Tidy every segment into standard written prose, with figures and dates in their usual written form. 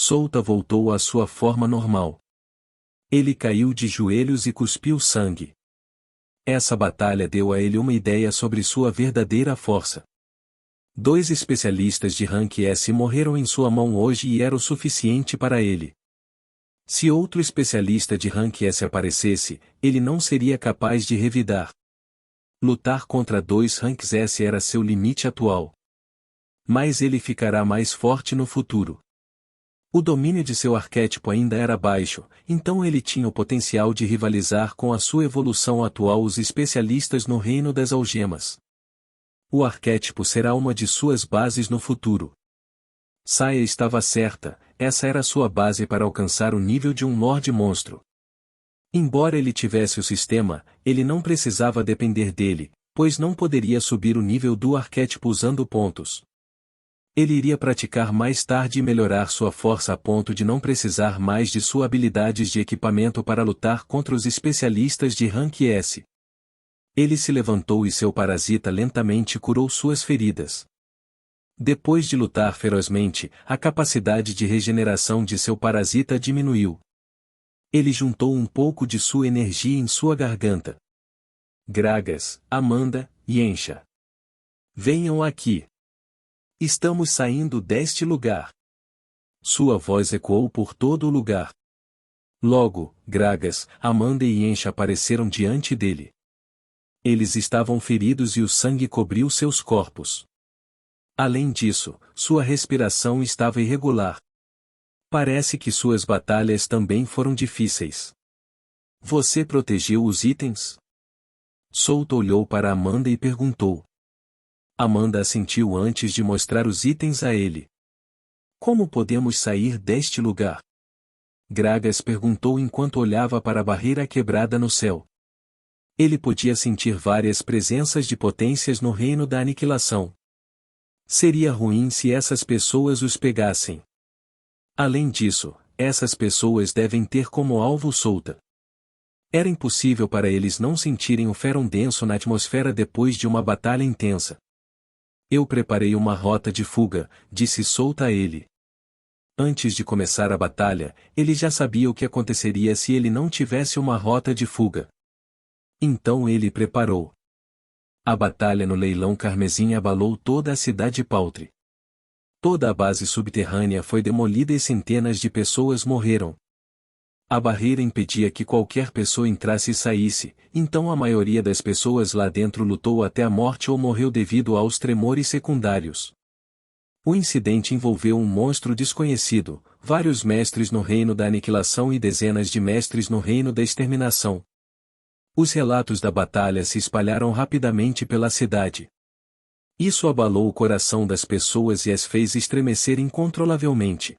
Souta voltou à sua forma normal. Ele caiu de joelhos e cuspiu sangue. Essa batalha deu a ele uma ideia sobre sua verdadeira força. 2 especialistas de rank S morreram em sua mão hoje e era o suficiente para ele. Se outro especialista de rank S aparecesse, ele não seria capaz de revidar. Lutar contra 2 ranks S era seu limite atual. Mas ele ficará mais forte no futuro. O domínio de seu arquétipo ainda era baixo, então ele tinha o potencial de rivalizar com a sua evolução atual os especialistas no reino das algemas. O arquétipo será uma de suas bases no futuro. Saya estava certa, essa era sua base para alcançar o nível de um Lorde Monstro. Embora ele tivesse o sistema, ele não precisava depender dele, pois não poderia subir o nível do arquétipo usando pontos. Ele iria praticar mais tarde e melhorar sua força a ponto de não precisar mais de suas habilidades de equipamento para lutar contra os especialistas de rank S. Ele se levantou e seu parasita lentamente curou suas feridas. Depois de lutar ferozmente, a capacidade de regeneração de seu parasita diminuiu. Ele juntou um pouco de sua energia em sua garganta. Gragas, Amanda, Yensha. Venham aqui. Estamos saindo deste lugar. Sua voz ecoou por todo o lugar. Logo, Gragas, Amanda e Yensha apareceram diante dele. Eles estavam feridos e o sangue cobriu seus corpos. Além disso, sua respiração estava irregular. Parece que suas batalhas também foram difíceis. Você protegeu os itens? Souta olhou para Amanda e perguntou. Amanda assentiu antes de mostrar os itens a ele. Como podemos sair deste lugar? Gragas perguntou enquanto olhava para a barreira quebrada no céu. Ele podia sentir várias presenças de potências no reino da aniquilação. Seria ruim se essas pessoas os pegassem. Além disso, essas pessoas devem ter como alvo Souta. Era impossível para eles não sentirem o ferrum denso na atmosfera depois de uma batalha intensa. Eu preparei uma rota de fuga, disse Souta a ele. Antes de começar a batalha, ele já sabia o que aconteceria se ele não tivesse uma rota de fuga. Então ele preparou. A batalha no leilão carmesim abalou toda a cidade Paltre. Toda a base subterrânea foi demolida e centenas de pessoas morreram. A barreira impedia que qualquer pessoa entrasse e saísse, então a maioria das pessoas lá dentro lutou até a morte ou morreu devido aos tremores secundários. O incidente envolveu um monstro desconhecido, vários mestres no reino da aniquilação e dezenas de mestres no reino da exterminação. Os relatos da batalha se espalharam rapidamente pela cidade. Isso abalou o coração das pessoas e as fez estremecer incontrolavelmente.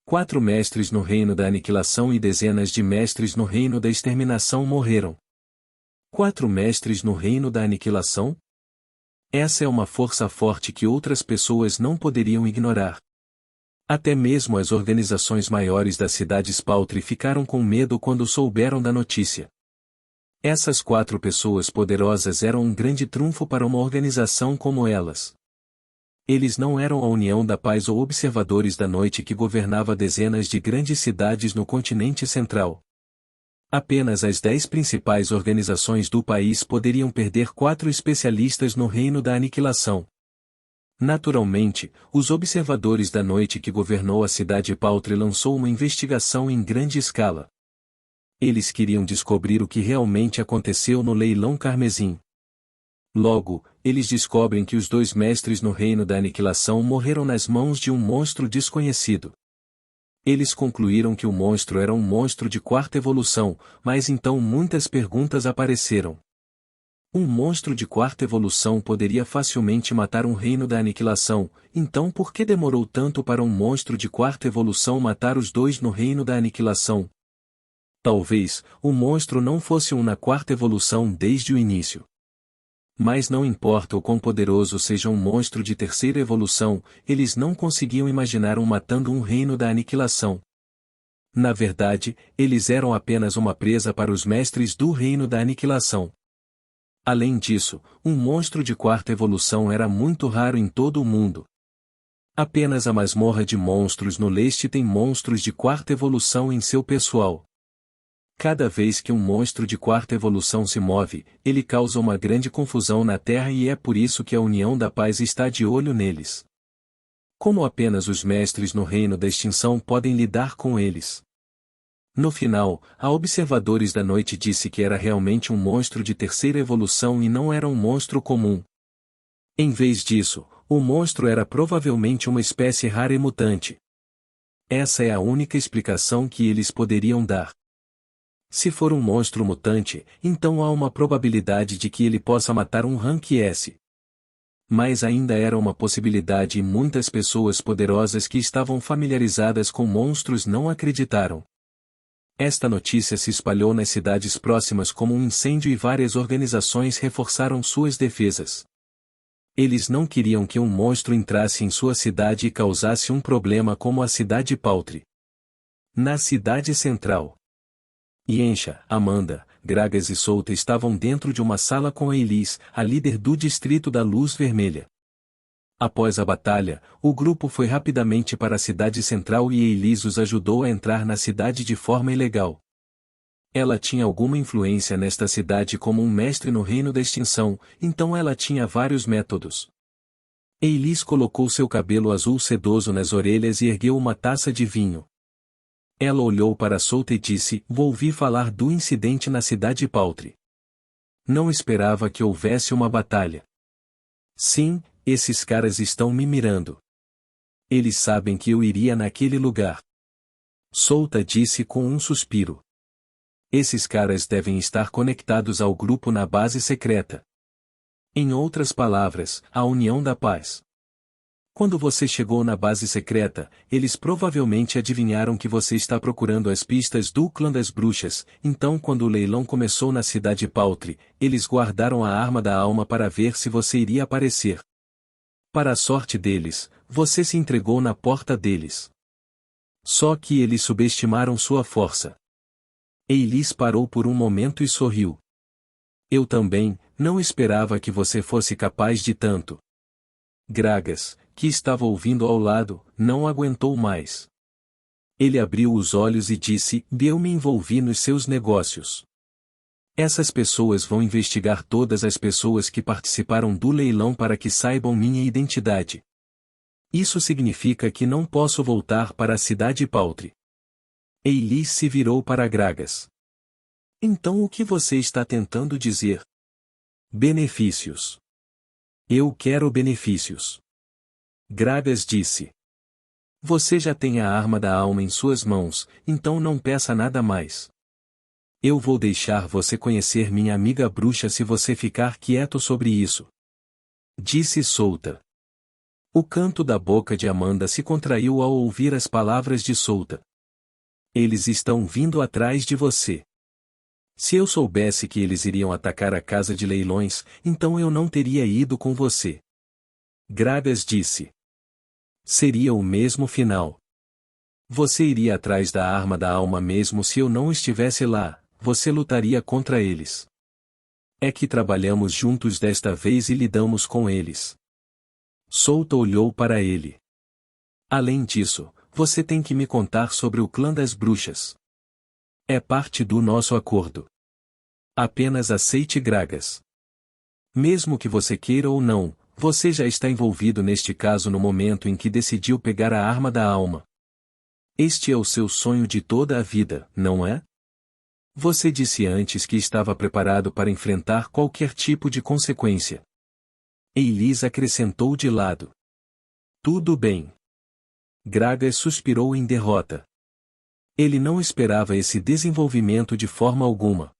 4 mestres no reino da aniquilação e dezenas de mestres no reino da exterminação morreram. 4 mestres no reino da aniquilação? Essa é uma força forte que outras pessoas não poderiam ignorar. Até mesmo as organizações maiores da cidade Paltre ficaram com medo quando souberam da notícia. Essas 4 pessoas poderosas eram um grande trunfo para uma organização como elas. Eles não eram a União da Paz ou Observadores da Noite que governava dezenas de grandes cidades no continente central. Apenas as 10 principais organizações do país poderiam perder 4 especialistas no reino da aniquilação. Naturalmente, os Observadores da Noite que governou a cidade Paltre lançou uma investigação em grande escala. Eles queriam descobrir o que realmente aconteceu no leilão carmesim. Logo, eles descobrem que os 2 mestres no reino da aniquilação morreram nas mãos de um monstro desconhecido. Eles concluíram que o monstro era um monstro de 4ª evolução, mas então muitas perguntas apareceram. Um monstro de 4ª evolução poderia facilmente matar um reino da aniquilação, então por que demorou tanto para um monstro de 4ª evolução matar os 2 no reino da aniquilação? Talvez, o monstro não fosse um na 4ª evolução desde o início. Mas não importa o quão poderoso seja um monstro de 3ª evolução, eles não conseguiam imaginar um matando um reino da aniquilação. Na verdade, eles eram apenas uma presa para os mestres do reino da aniquilação. Além disso, um monstro de 4ª evolução era muito raro em todo o mundo. Apenas a masmorra de monstros no leste tem monstros de quarta evolução em seu pessoal. Cada vez que um monstro de quarta evolução se move, ele causa uma grande confusão na Terra e é por isso que a União da Paz está de olho neles. Como apenas os mestres no Reino da Extinção podem lidar com eles. No final, a Observadores da Noite disse que era realmente um monstro de terceira evolução e não era um monstro comum. Em vez disso, o monstro era provavelmente uma espécie rara e mutante. Essa é a única explicação que eles poderiam dar. Se for um monstro mutante, então há uma probabilidade de que ele possa matar um Rank S. Mas ainda era uma possibilidade e muitas pessoas poderosas que estavam familiarizadas com monstros não acreditaram. Esta notícia se espalhou nas cidades próximas como um incêndio e várias organizações reforçaram suas defesas. Eles não queriam que um monstro entrasse em sua cidade e causasse um problema como a cidade Paltre. Na cidade central, Yensha, Amanda, Gragas e Solta estavam dentro de uma sala com Eilis, a líder do distrito da Luz Vermelha. Após a batalha, o grupo foi rapidamente para a cidade central e Eilis os ajudou a entrar na cidade de forma ilegal. Ela tinha alguma influência nesta cidade como um mestre no Reino da Extinção, então ela tinha vários métodos. Eilis colocou seu cabelo azul sedoso nas orelhas e ergueu uma taça de vinho. Ela olhou para Solta e disse: ouvi falar do incidente na cidade Paltre. Não esperava que houvesse uma batalha. Sim, esses caras estão me mirando. Eles sabem que eu iria naquele lugar. Solta disse com um suspiro. Esses caras devem estar conectados ao grupo na base secreta. Em outras palavras, a União da Paz. Quando você chegou na base secreta, eles provavelmente adivinharam que você está procurando as pistas do clã das bruxas, então quando o leilão começou na cidade Paltre, eles guardaram a arma da alma para ver se você iria aparecer. Para a sorte deles, você se entregou na porta deles. Só que eles subestimaram sua força. Eilis parou por um momento e sorriu. Eu também, não esperava que você fosse capaz de tanto. Gragas, que estava ouvindo ao lado, não aguentou mais. Ele abriu os olhos e disse: eu me envolvi nos seus negócios. Essas pessoas vão investigar todas as pessoas que participaram do leilão para que saibam minha identidade. Isso significa que não posso voltar para a cidade Paltre. Eilis se virou para Gragas. Então o que você está tentando dizer? Benefícios. Eu quero benefícios. Gragas disse. Você já tem a arma da alma em suas mãos, então não peça nada mais. Eu vou deixar você conhecer minha amiga bruxa se você ficar quieto sobre isso. Disse Solta. O canto da boca de Amanda se contraiu ao ouvir as palavras de Solta. Eles estão vindo atrás de você. Se eu soubesse que eles iriam atacar a casa de leilões, então eu não teria ido com você. Gragas disse. Seria o mesmo final. Você iria atrás da arma da alma mesmo se eu não estivesse lá. Você lutaria contra eles. É que trabalhamos juntos desta vez e lidamos com eles. Solta olhou para ele. Além disso, você tem que me contar sobre o clã das bruxas. É parte do nosso acordo. Apenas aceite Gragas. Mesmo que você queira ou não, você já está envolvido neste caso no momento em que decidiu pegar a arma da alma. Este é o seu sonho de toda a vida, não é? Você disse antes que estava preparado para enfrentar qualquer tipo de consequência. Eilis acrescentou de lado. Tudo bem. Gragas suspirou em derrota. Ele não esperava esse desenvolvimento de forma alguma.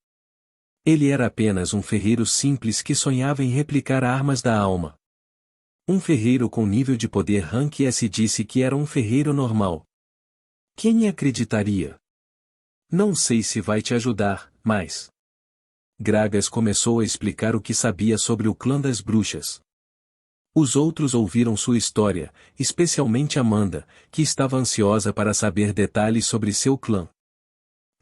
Ele era apenas um ferreiro simples que sonhava em replicar armas da alma. Um ferreiro com nível de poder Rank S disse que era um ferreiro normal. Quem acreditaria? Não sei se vai te ajudar, mas... Gragas começou a explicar o que sabia sobre o clã das bruxas. Os outros ouviram sua história, especialmente Amanda, que estava ansiosa para saber detalhes sobre seu clã.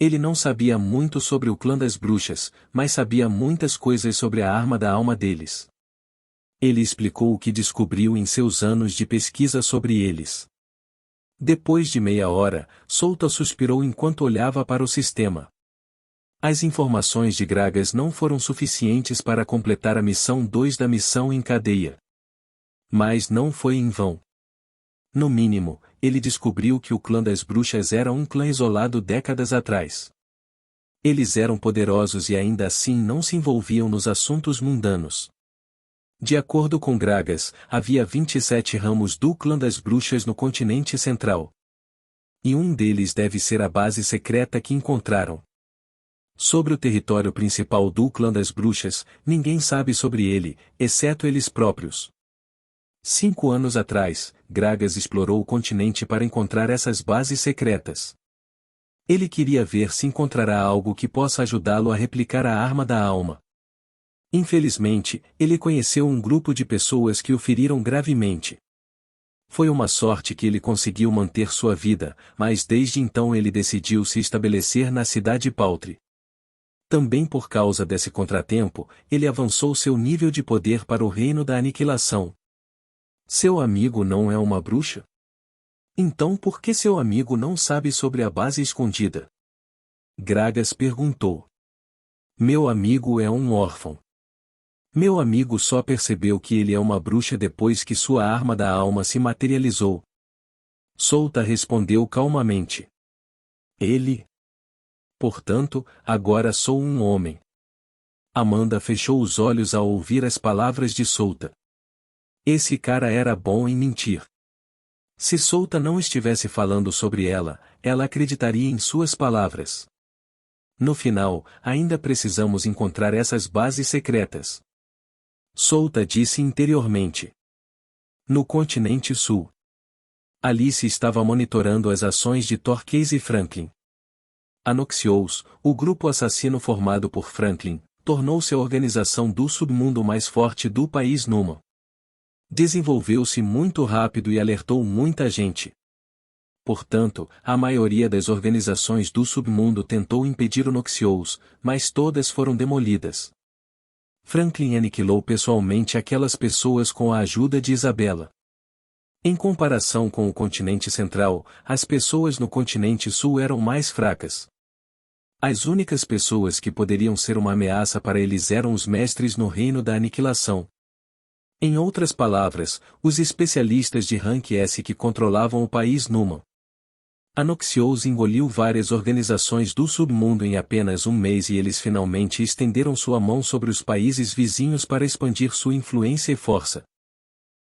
Ele não sabia muito sobre o clã das bruxas, mas sabia muitas coisas sobre a arma da alma deles. Ele explicou o que descobriu em seus anos de pesquisa sobre eles. Depois de meia hora, Souta suspirou enquanto olhava para o sistema. As informações de Gragas não foram suficientes para completar a missão 2 da missão em cadeia. Mas não foi em vão. No mínimo, ele descobriu que o clã das bruxas era um clã isolado décadas atrás. Eles eram poderosos e ainda assim não se envolviam nos assuntos mundanos. De acordo com Gragas, havia 27 ramos do clã das bruxas no continente central. E um deles deve ser a base secreta que encontraram. Sobre o território principal do clã das bruxas, ninguém sabe sobre ele, exceto eles próprios. 5 anos atrás, Gragas explorou o continente para encontrar essas bases secretas. Ele queria ver se encontrará algo que possa ajudá-lo a replicar a arma da alma. Infelizmente, ele conheceu um grupo de pessoas que o feriram gravemente. Foi uma sorte que ele conseguiu manter sua vida, mas desde então ele decidiu se estabelecer na cidade Paltre. Também por causa desse contratempo, ele avançou seu nível de poder para o reino da aniquilação. Seu amigo não é uma bruxa? Então por que seu amigo não sabe sobre a base escondida? Gragas perguntou. Meu amigo é um órfão. Meu amigo só percebeu que ele é uma bruxa depois que sua arma da alma se materializou. Souta respondeu calmamente. Ele? Portanto, agora sou um homem. Amanda fechou os olhos ao ouvir as palavras de Souta. Esse cara era bom em mentir. Se Souta não estivesse falando sobre ela, ela acreditaria em suas palavras. No final, ainda precisamos encontrar essas bases secretas. Souta disse interiormente. No continente sul. Alice estava monitorando as ações de Torquays e Franklin. Anoxious, o grupo assassino formado por Franklin, tornou-se a organização do submundo mais forte do país Numa. Desenvolveu-se muito rápido e alertou muita gente. Portanto, a maioria das organizações do submundo tentou impedir o Noxious, mas todas foram demolidas. Franklin aniquilou pessoalmente aquelas pessoas com a ajuda de Isabela. Em comparação com o continente central, as pessoas no continente sul eram mais fracas. As únicas pessoas que poderiam ser uma ameaça para eles eram os mestres no reino da aniquilação. Em outras palavras, os especialistas de rank S que controlavam o país Numa. Anoxious engoliu várias organizações do submundo em apenas um mês e eles finalmente estenderam sua mão sobre os países vizinhos para expandir sua influência e força.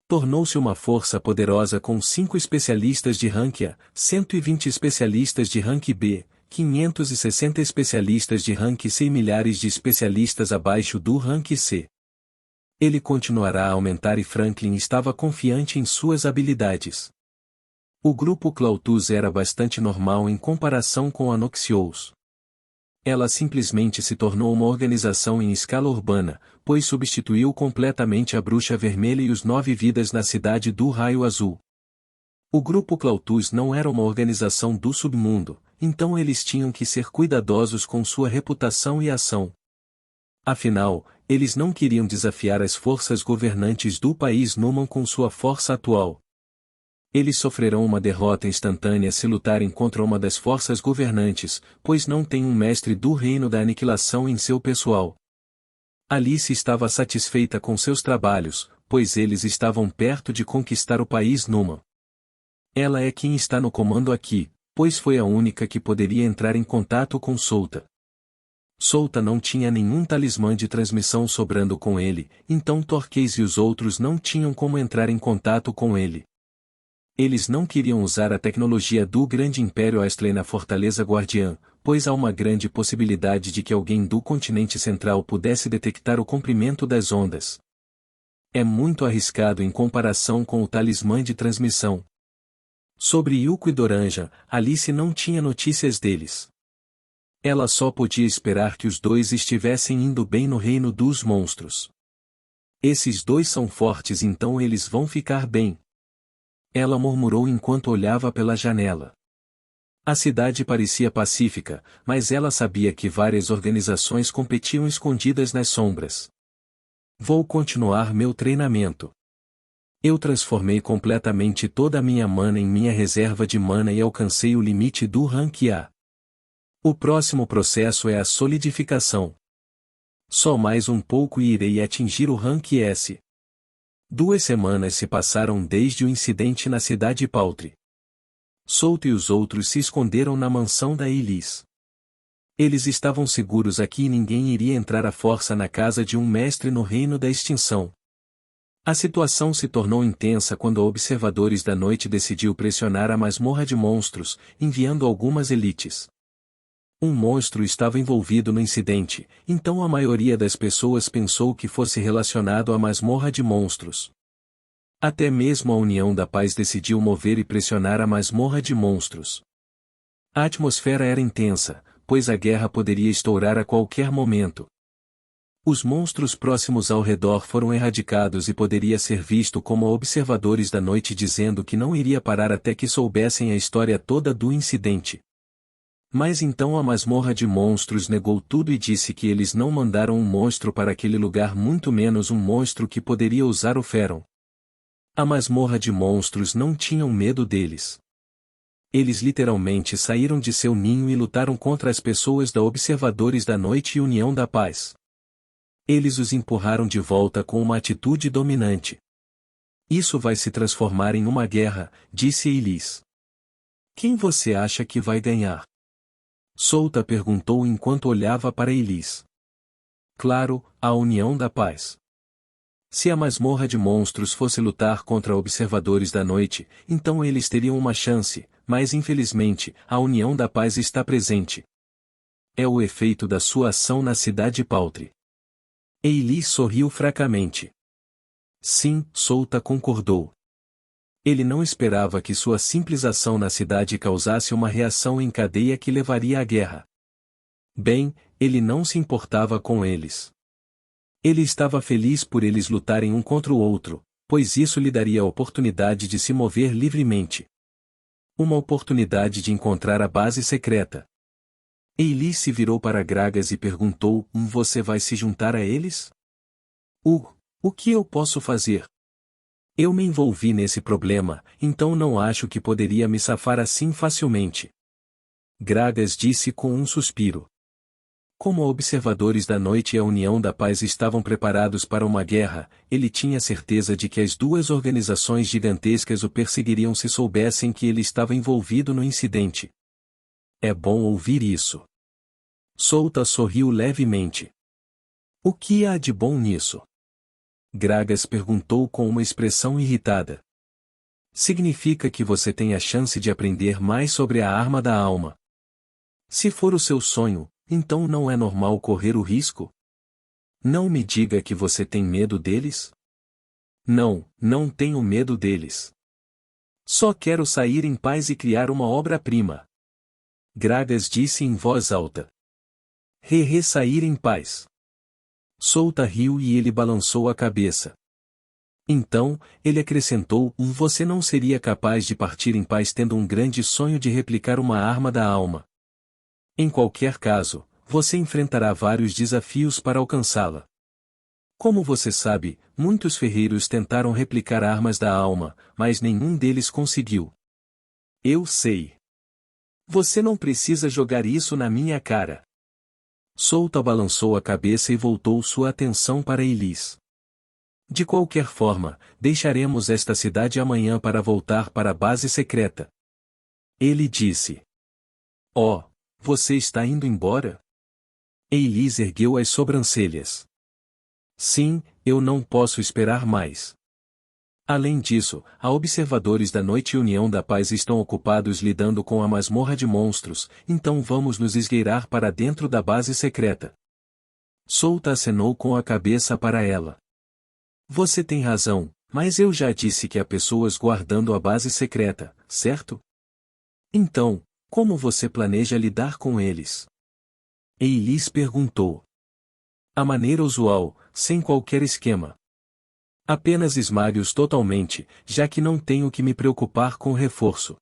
Tornou-se uma força poderosa com 5 especialistas de rank A, 120 especialistas de rank B, 560 especialistas de rank C e milhares de especialistas abaixo do rank C. Ele continuará a aumentar e Franklin estava confiante em suas habilidades. O grupo Clautus era bastante normal em comparação com a Noxious. Ela simplesmente se tornou uma organização em escala urbana, pois substituiu completamente a Bruxa Vermelha e os 9 vidas na cidade do Raio Azul. O grupo Clautus não era uma organização do submundo, então eles tinham que ser cuidadosos com sua reputação e ação. Afinal, eles não queriam desafiar as forças governantes do país Numan com sua força atual. Eles sofrerão uma derrota instantânea se lutarem contra uma das forças governantes, pois não tem um mestre do reino da aniquilação em seu pessoal. Alice estava satisfeita com seus trabalhos, pois eles estavam perto de conquistar o país Numa. Ela é quem está no comando aqui, pois foi a única que poderia entrar em contato com Souta. Souta não tinha nenhum talismã de transmissão sobrando com ele, então Torquays e os outros não tinham como entrar em contato com ele. Eles não queriam usar a tecnologia do Grande Império Astley na Fortaleza Guardiã, pois há uma grande possibilidade de que alguém do continente central pudesse detectar o comprimento das ondas. É muito arriscado em comparação com o talismã de transmissão. Sobre Yuko e Doranja, Alice não tinha notícias deles. Ela só podia esperar que os dois estivessem indo bem no reino dos monstros. Esses dois são fortes, então eles vão ficar bem. Ela murmurou enquanto olhava pela janela. A cidade parecia pacífica, mas ela sabia que várias organizações competiam escondidas nas sombras. Vou continuar meu treinamento. Eu transformei completamente toda a minha mana em minha reserva de mana e alcancei o limite do Rank A. O próximo processo é a solidificação. Só mais um pouco e irei atingir o Rank S. 2 semanas se passaram desde o incidente na cidade Paltre. Souto e os outros se esconderam na mansão da Elis. Eles estavam seguros aqui e ninguém iria entrar à força na casa de um mestre no reino da extinção. A situação se tornou intensa quando a Observadores da Noite decidiu pressionar a masmorra de monstros, enviando algumas elites. Um monstro estava envolvido no incidente, então a maioria das pessoas pensou que fosse relacionado à masmorra de monstros. Até mesmo a União da Paz decidiu mover e pressionar a masmorra de monstros. A atmosfera era intensa, pois a guerra poderia estourar a qualquer momento. Os monstros próximos ao redor foram erradicados e poderia ser visto como Observadores da Noite dizendo que não iria parar até que soubessem a história toda do incidente. Mas então a masmorra de monstros negou tudo e disse que eles não mandaram um monstro para aquele lugar, muito menos um monstro que poderia usar o Feron. A masmorra de monstros não tinham medo deles. Eles literalmente saíram de seu ninho e lutaram contra as pessoas da Observadores da Noite e União da Paz. Eles os empurraram de volta com uma atitude dominante. Isso vai se transformar em uma guerra, disse Elis. Quem você acha que vai ganhar? Souta perguntou enquanto olhava para Elis. Claro, a União da Paz. Se a masmorra de monstros fosse lutar contra Observadores da Noite, então eles teriam uma chance, mas infelizmente, a União da Paz está presente. É o efeito da sua ação na cidade Paltre. Elis sorriu fracamente. Sim, Souta concordou. Ele não esperava que sua simples ação na cidade causasse uma reação em cadeia que levaria à guerra. Bem, ele não se importava com eles. Ele estava feliz por eles lutarem um contra o outro, pois isso lhe daria a oportunidade de se mover livremente. Uma oportunidade de encontrar a base secreta. Elis se virou para Gragas e perguntou: Você vai se juntar a eles? O que eu posso fazer? Eu me envolvi nesse problema, então não acho que poderia me safar assim facilmente. Gragas disse com um suspiro. Como Observadores da Noite e a União da Paz estavam preparados para uma guerra, ele tinha certeza de que as duas organizações gigantescas o perseguiriam se soubessem que ele estava envolvido no incidente. É bom ouvir isso. Souta sorriu levemente. O que há de bom nisso? Gragas perguntou com uma expressão irritada. Significa que você tem a chance de aprender mais sobre a arma da alma. Se for o seu sonho, então não é normal correr o risco? Não me diga que você tem medo deles? Não, não tenho medo deles. Só quero sair em paz e criar uma obra-prima. Gragas disse em voz alta. Sair em paz. Souta riu e ele balançou a cabeça. Então, ele acrescentou: Você não seria capaz de partir em paz tendo um grande sonho de replicar uma arma da alma. Em qualquer caso, você enfrentará vários desafios para alcançá-la. Como você sabe, muitos ferreiros tentaram replicar armas da alma, mas nenhum deles conseguiu. Eu sei. Você não precisa jogar isso na minha cara. Souta balançou a cabeça e voltou sua atenção para Elis. De qualquer forma, deixaremos esta cidade amanhã para voltar para a base secreta. Ele disse. Oh, você está indo embora? Elis ergueu as sobrancelhas. Sim, eu não posso esperar mais. Além disso, a Observadores da Noite e União da Paz estão ocupados lidando com a masmorra de monstros, então vamos nos esgueirar para dentro da base secreta. Souta acenou com a cabeça para ela. Você tem razão, mas eu já disse que há pessoas guardando a base secreta, certo? Então, como você planeja lidar com eles? Elis perguntou. A maneira usual, sem qualquer esquema. Apenas esmague-os totalmente, já que não tenho que me preocupar com o reforço.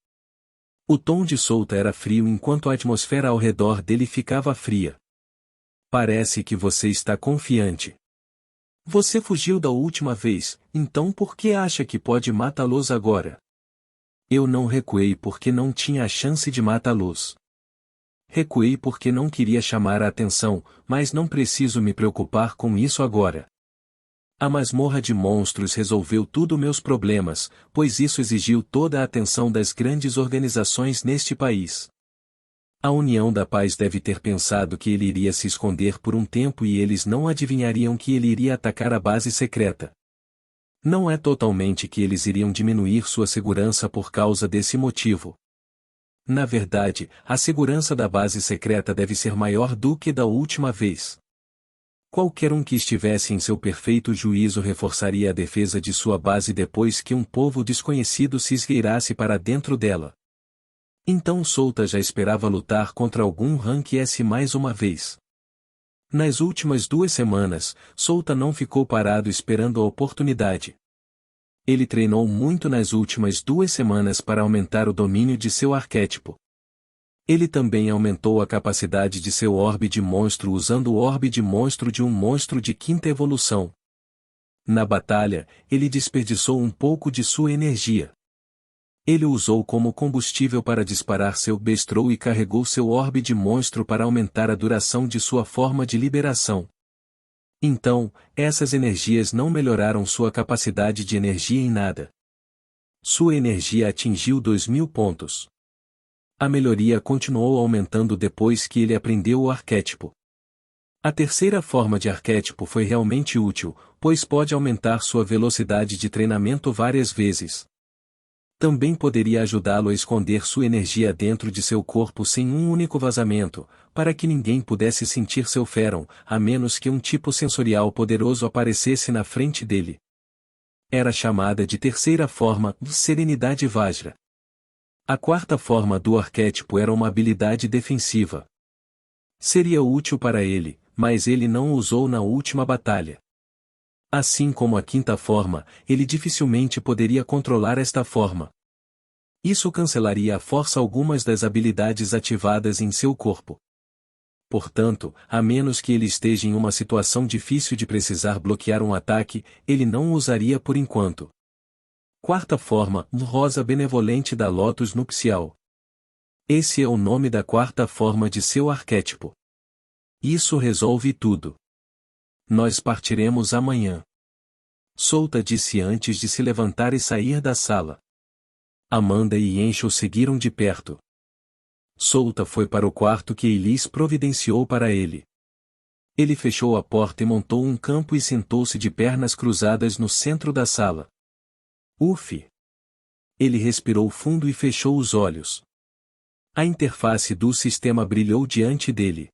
O tom de Souta era frio enquanto a atmosfera ao redor dele ficava fria. Parece que você está confiante. Você fugiu da última vez, então por que acha que pode matá-los agora? Eu não recuei porque não tinha a chance de matá-los. Recuei porque não queria chamar a atenção, mas não preciso me preocupar com isso agora. A masmorra de monstros resolveu tudo meus problemas, pois isso exigiu toda a atenção das grandes organizações neste país. A União da Paz deve ter pensado que ele iria se esconder por um tempo e eles não adivinhariam que ele iria atacar a base secreta. Não é totalmente que eles iriam diminuir sua segurança por causa desse motivo. Na verdade, a segurança da base secreta deve ser maior do que da última vez. Qualquer um que estivesse em seu perfeito juízo reforçaria a defesa de sua base depois que um povo desconhecido se esgueirasse para dentro dela. Então Souta já esperava lutar contra algum Rank S mais uma vez. Nas últimas 2 semanas, Souta não ficou parado esperando a oportunidade. Ele treinou muito nas últimas 2 semanas para aumentar o domínio de seu arquétipo. Ele também aumentou a capacidade de seu orbe de monstro usando o orbe de monstro de um monstro de 5ª evolução. Na batalha, ele desperdiçou um pouco de sua energia. Ele o usou como combustível para disparar seu Bestrou e carregou seu orbe de monstro para aumentar a duração de sua forma de liberação. Então, essas energias não melhoraram sua capacidade de energia em nada. Sua energia atingiu 2000 pontos. A melhoria continuou aumentando depois que ele aprendeu o arquétipo. A terceira forma de arquétipo foi realmente útil, pois pode aumentar sua velocidade de treinamento várias vezes. Também poderia ajudá-lo a esconder sua energia dentro de seu corpo sem um único vazamento, para que ninguém pudesse sentir seu Feron, a menos que um tipo sensorial poderoso aparecesse na frente dele. Era chamada de terceira forma, Serenidade Vajra. A quarta forma do arquétipo era uma habilidade defensiva. Seria útil para ele, mas ele não o usou na última batalha. Assim como a quinta forma, ele dificilmente poderia controlar esta forma. Isso cancelaria à força algumas das habilidades ativadas em seu corpo. Portanto, a menos que ele esteja em uma situação difícil de precisar bloquear um ataque, ele não o usaria por enquanto. Quarta forma, Rosa Benevolente da Lotus Nupcial. Esse é o nome da quarta forma de seu arquétipo. Isso resolve tudo. Nós partiremos amanhã. Souta disse antes de se levantar e sair da sala. Amanda e Encho seguiram de perto. Souta foi para o quarto que Elis providenciou para ele. Ele fechou a porta e montou um campo e sentou-se de pernas cruzadas no centro da sala. Uf! Ele respirou fundo e fechou os olhos. A interface do sistema brilhou diante dele.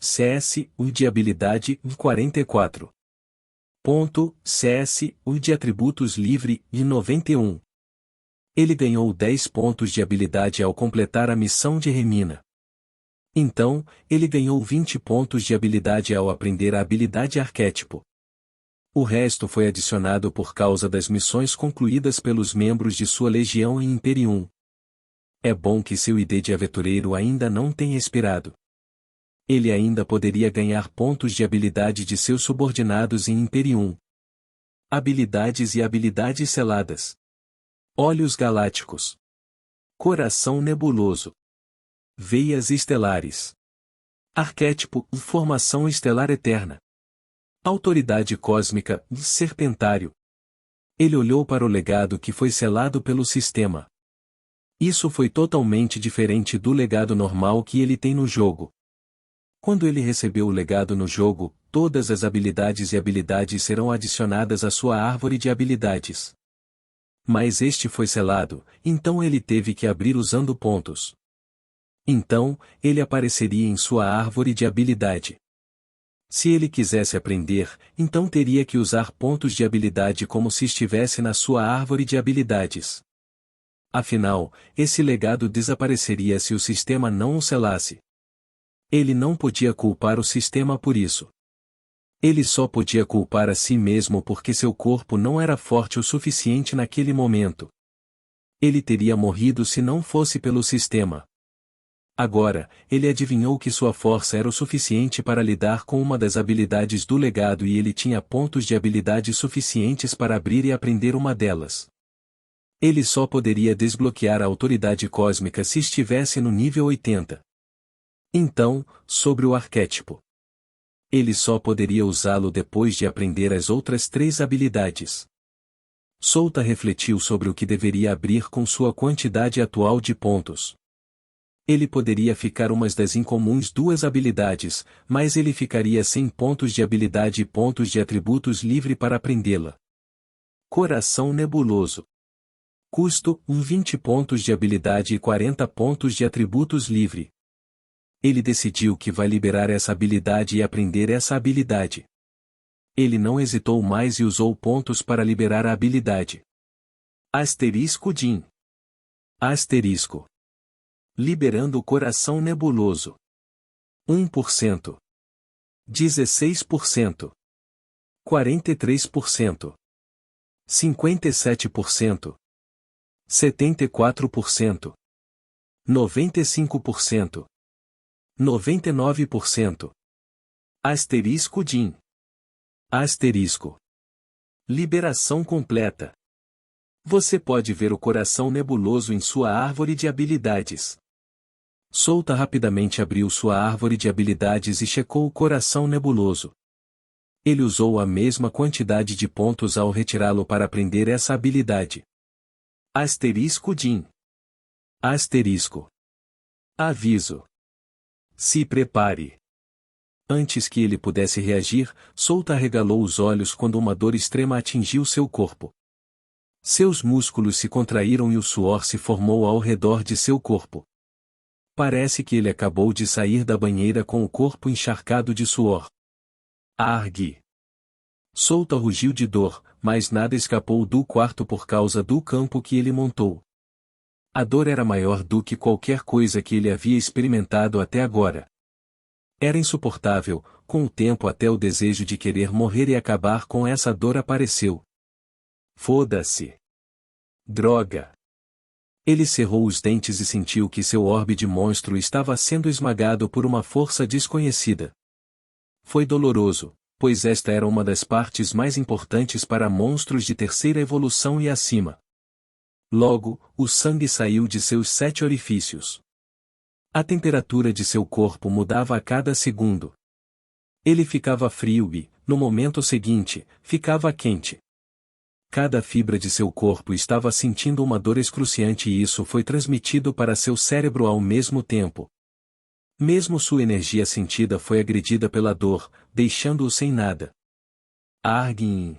CS, U de habilidade, 44. CS, U de atributos livre, 91. Ele ganhou 10 pontos de habilidade ao completar a missão de Remina. Então, ele ganhou 20 pontos de habilidade ao aprender a habilidade arquétipo. O resto foi adicionado por causa das missões concluídas pelos membros de sua legião em Imperium. É bom que seu ID de aventureiro ainda não tenha expirado. Ele ainda poderia ganhar pontos de habilidade de seus subordinados em Imperium. Habilidades e habilidades seladas. Olhos galácticos. Coração nebuloso. Veias estelares. Arquétipo, formação estelar eterna. Autoridade cósmica, serpentário. Ele olhou para o legado que foi selado pelo sistema. Isso foi totalmente diferente do legado normal que ele tem no jogo. Quando ele recebeu o legado no jogo, todas as habilidades e habilidades serão adicionadas à sua árvore de habilidades. Mas este foi selado, então ele teve que abrir usando pontos. Então, ele apareceria em sua árvore de habilidade. Se ele quisesse aprender, então teria que usar pontos de habilidade como se estivesse na sua árvore de habilidades. Afinal, esse legado desapareceria se o sistema não o selasse. Ele não podia culpar o sistema por isso. Ele só podia culpar a si mesmo porque seu corpo não era forte o suficiente naquele momento. Ele teria morrido se não fosse pelo sistema. Agora, ele adivinhou que sua força era o suficiente para lidar com uma das habilidades do legado e ele tinha pontos de habilidade suficientes para abrir e aprender uma delas. Ele só poderia desbloquear a autoridade cósmica se estivesse no nível 80. Então, sobre o arquétipo. Ele só poderia usá-lo depois de aprender as outras 3 habilidades. Souta refletiu sobre o que deveria abrir com sua quantidade atual de pontos. Ele poderia ficar umas das incomuns 2 habilidades, mas ele ficaria sem pontos de habilidade e pontos de atributos livre para aprendê-la. Coração nebuloso. Custo: 20 pontos de habilidade e 40 pontos de atributos livre. Ele decidiu que vai liberar essa habilidade e aprender essa habilidade. Ele não hesitou mais e usou pontos para liberar a habilidade. Asterisco Jin. Asterisco. Liberando o coração nebuloso. 1%. 16%. 43%. 57%. 74%. 95%. 99%. Asterisco Jin. Asterisco. Liberação completa. Você pode ver o coração nebuloso em sua árvore de habilidades. Souta rapidamente abriu sua árvore de habilidades e checou o coração nebuloso. Ele usou a mesma quantidade de pontos ao retirá-lo para aprender essa habilidade. Asterisco Jin. Asterisco. Aviso. Se prepare. Antes que ele pudesse reagir, Souta arregalou os olhos quando uma dor extrema atingiu seu corpo. Seus músculos se contraíram e o suor se formou ao redor de seu corpo. Parece que ele acabou de sair da banheira com o corpo encharcado de suor. Argue. Souta rugiu de dor, mas nada escapou do quarto por causa do campo que ele montou. A dor era maior do que qualquer coisa que ele havia experimentado até agora. Era insuportável, com o tempo até o desejo de querer morrer e acabar com essa dor apareceu. Foda-se. Droga. Ele cerrou os dentes e sentiu que seu orbe de monstro estava sendo esmagado por uma força desconhecida. Foi doloroso, pois esta era uma das partes mais importantes para monstros de terceira evolução e acima. Logo, o sangue saiu de seus 7 orifícios. A temperatura de seu corpo mudava a cada segundo. Ele ficava frio e, no momento seguinte, ficava quente. Cada fibra de seu corpo estava sentindo uma dor excruciante e isso foi transmitido para seu cérebro ao mesmo tempo. Mesmo sua energia sentida foi agredida pela dor, deixando-o sem nada. Argin.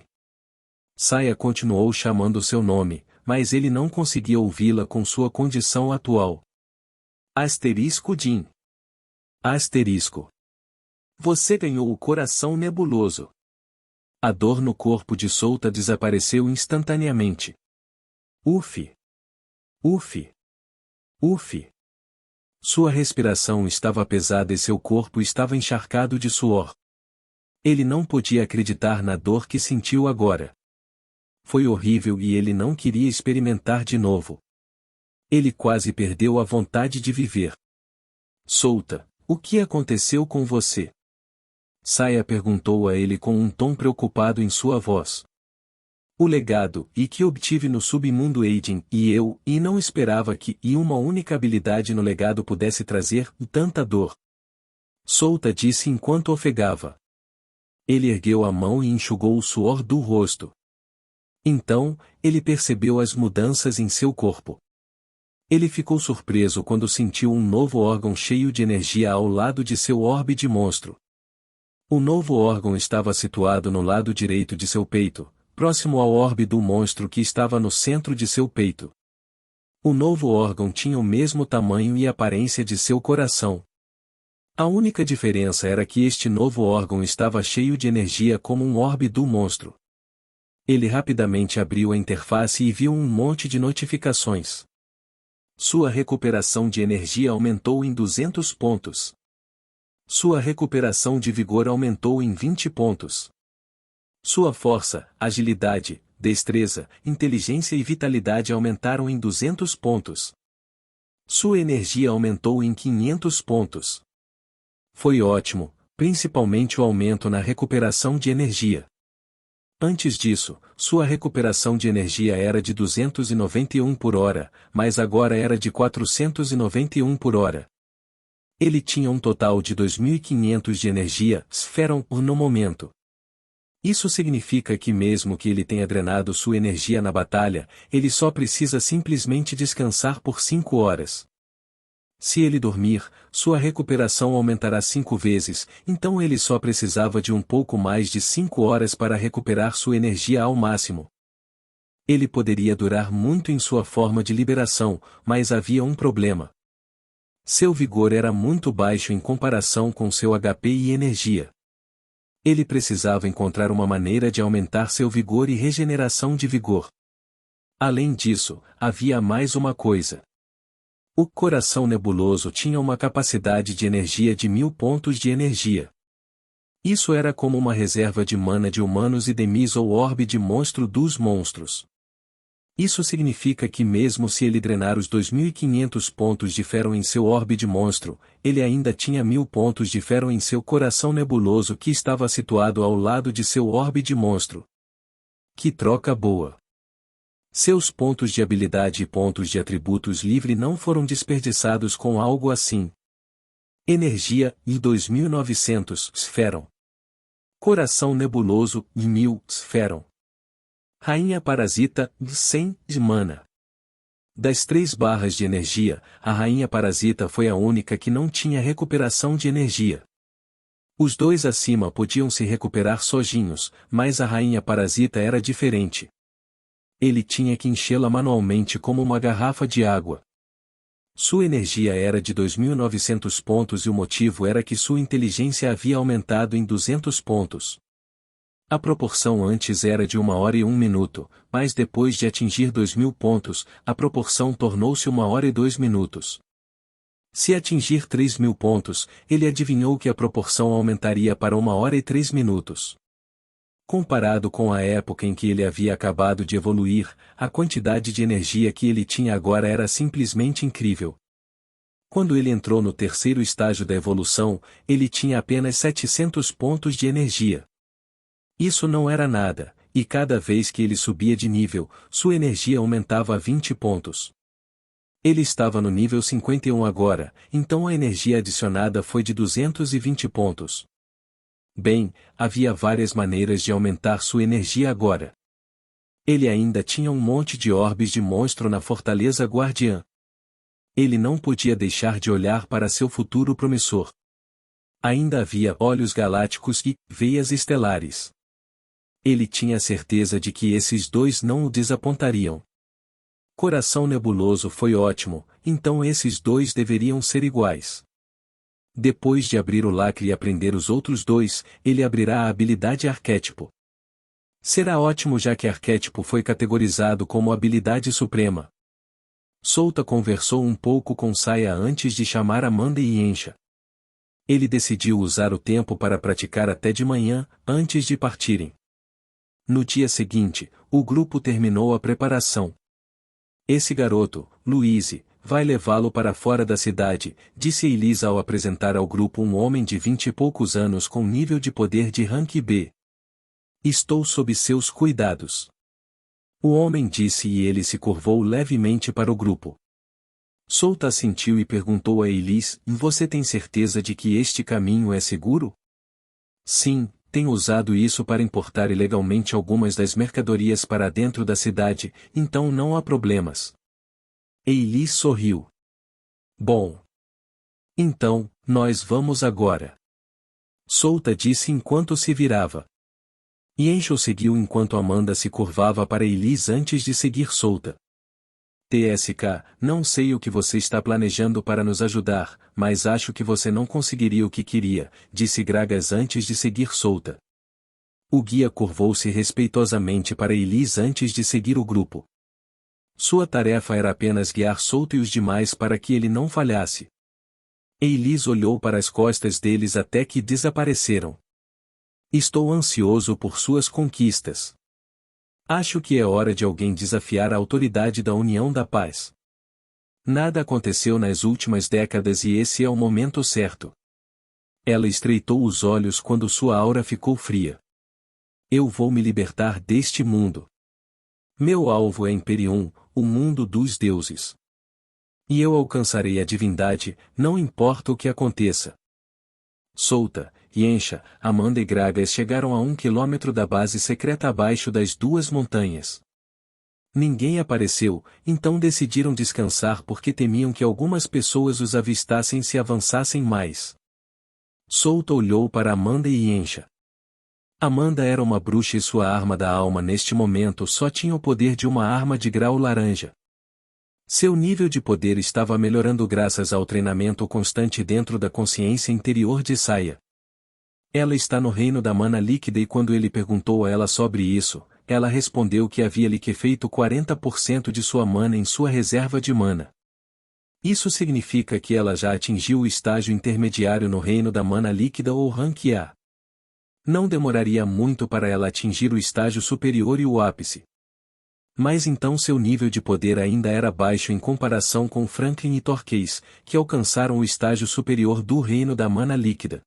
Saya continuou chamando seu nome, mas ele não conseguia ouvi-la com sua condição atual. Asterisco Jin. Asterisco. Você ganhou o coração nebuloso. A dor no corpo de Souta desapareceu instantaneamente. Uf. Uf. Uf. Sua respiração estava pesada e seu corpo estava encharcado de suor. Ele não podia acreditar na dor que sentiu agora. Foi horrível e ele não queria experimentar de novo. Ele quase perdeu a vontade de viver. Souta, o que aconteceu com você? Saya perguntou a ele com um tom preocupado em sua voz. O legado, e que obtive no submundo Eidin, e não esperava que uma única habilidade no legado pudesse trazer tanta dor. Souta disse enquanto ofegava. Ele ergueu a mão e enxugou o suor do rosto. Então, ele percebeu as mudanças em seu corpo. Ele ficou surpreso quando sentiu um novo órgão cheio de energia ao lado de seu orbe de monstro. O novo órgão estava situado no lado direito de seu peito, próximo ao orbe do monstro que estava no centro de seu peito. O novo órgão tinha o mesmo tamanho e aparência de seu coração. A única diferença era que este novo órgão estava cheio de energia como um orbe do monstro. Ele rapidamente abriu a interface e viu um monte de notificações. Sua recuperação de energia aumentou em 200 pontos. Sua recuperação de vigor aumentou em 20 pontos. Sua força, agilidade, destreza, inteligência e vitalidade aumentaram em 200 pontos. Sua energia aumentou em 500 pontos. Foi ótimo, principalmente o aumento na recuperação de energia. Antes disso, sua recuperação de energia era de 291 por hora, mas agora era de 491 por hora. Ele tinha um total de 2.500 de energia, Spheron, no momento. Isso significa que mesmo que ele tenha drenado sua energia na batalha, ele só precisa simplesmente descansar por 5 horas. Se ele dormir, sua recuperação aumentará 5 vezes, então ele só precisava de um pouco mais de 5 horas para recuperar sua energia ao máximo. Ele poderia durar muito em sua forma de liberação, mas havia um problema. Seu vigor era muito baixo em comparação com seu HP e energia. Ele precisava encontrar uma maneira de aumentar seu vigor e regeneração de vigor. Além disso, havia mais uma coisa. O coração nebuloso tinha uma capacidade de energia de 1000 pontos de energia. Isso era como uma reserva de mana de humanos e demis ou orbe de monstro dos monstros. Isso significa que mesmo se ele drenar os 2.500 pontos de ferro em seu orbe de monstro, ele ainda tinha 1000 pontos de ferro em seu coração nebuloso que estava situado ao lado de seu orbe de monstro. Que troca boa! Seus pontos de habilidade e pontos de atributos livre não foram desperdiçados com algo assim. Energia, e 2.900 Spheron. Coração nebuloso, e 1000 Spheron. Rainha parasita, e 100 de mana. Das 3 barras de energia, a rainha parasita foi a única que não tinha recuperação de energia. Os dois acima podiam se recuperar sozinhos, mas a rainha parasita era diferente. Ele tinha que enchê-la manualmente como uma garrafa de água. Sua energia era de 2.900 pontos e o motivo era que sua inteligência havia aumentado em 200 pontos. A proporção antes era de 1 hora e 1 minuto, mas depois de atingir 2.000 pontos, a proporção tornou-se 1 hora e 2 minutos. Se atingir 3.000 pontos, ele adivinhou que a proporção aumentaria para 1 hora e 3 minutos. Comparado com a época em que ele havia acabado de evoluir, a quantidade de energia que ele tinha agora era simplesmente incrível. Quando ele entrou no terceiro estágio da evolução, ele tinha apenas 700 pontos de energia. Isso não era nada, e cada vez que ele subia de nível, sua energia aumentava a 20 pontos. Ele estava no nível 51 agora, então a energia adicionada foi de 220 pontos. Bem, havia várias maneiras de aumentar sua energia agora. Ele ainda tinha um monte de orbes de monstro na Fortaleza Guardiã. Ele não podia deixar de olhar para seu futuro promissor. Ainda havia olhos galácticos e veias estelares. Ele tinha certeza de que esses dois não o desapontariam. Coração nebuloso foi ótimo, então esses dois deveriam ser iguais. Depois de abrir o lacre e aprender os outros dois, ele abrirá a habilidade arquétipo. Será ótimo já que arquétipo foi categorizado como habilidade suprema. Souta conversou um pouco com Saya antes de chamar Amanda e Encha. Ele decidiu usar o tempo para praticar até de manhã, antes de partirem. No dia seguinte, o grupo terminou a preparação. Esse garoto, Louise, vai levá-lo para fora da cidade, disse Elisa ao apresentar ao grupo um homem de 20 e poucos anos com nível de poder de rank B. Estou sob seus cuidados. O homem disse e ele se curvou levemente para o grupo. Souta assentiu e perguntou a Elise: você tem certeza de que este caminho é seguro? Sim, tenho usado isso para importar ilegalmente algumas das mercadorias para dentro da cidade, então não há problemas. Elise sorriu. Bom. Então, nós vamos agora. Souta disse enquanto se virava. E Encho seguiu enquanto Amanda se curvava para Elise antes de seguir Souta. TSK, não sei o que você está planejando para nos ajudar, mas acho que você não conseguiria o que queria, disse Gragas antes de seguir Souta. O guia curvou-se respeitosamente para Elise antes de seguir o grupo. Sua tarefa era apenas guiar Souta e os demais para que ele não falhasse. Elise olhou para as costas deles até que desapareceram. Estou ansioso por suas conquistas. Acho que é hora de alguém desafiar a autoridade da União da Paz. Nada aconteceu nas últimas décadas e esse é o momento certo. Ela estreitou os olhos quando sua aura ficou fria. Eu vou me libertar deste mundo. Meu alvo é Imperium, o mundo dos deuses. E eu alcançarei a divindade, não importa o que aconteça. Solta, Yensha, Amanda e Gragas chegaram a 1 quilômetro da base secreta abaixo das duas montanhas. Ninguém apareceu, então decidiram descansar porque temiam que algumas pessoas os avistassem se avançassem mais. Solta olhou para Amanda e Yensha. Amanda era uma bruxa e sua arma da alma neste momento só tinha o poder de uma arma de grau laranja. Seu nível de poder estava melhorando graças ao treinamento constante dentro da consciência interior de Saya. Ela está no reino da mana líquida e quando ele perguntou a ela sobre isso, ela respondeu que havia-lhe que feito 40% de sua mana em sua reserva de mana. Isso significa que ela já atingiu o estágio intermediário no reino da mana líquida ou rank A. Não demoraria muito para ela atingir o estágio superior e o ápice. Mas então seu nível de poder ainda era baixo em comparação com Franklin e Torquace, que alcançaram o estágio superior do reino da mana líquida.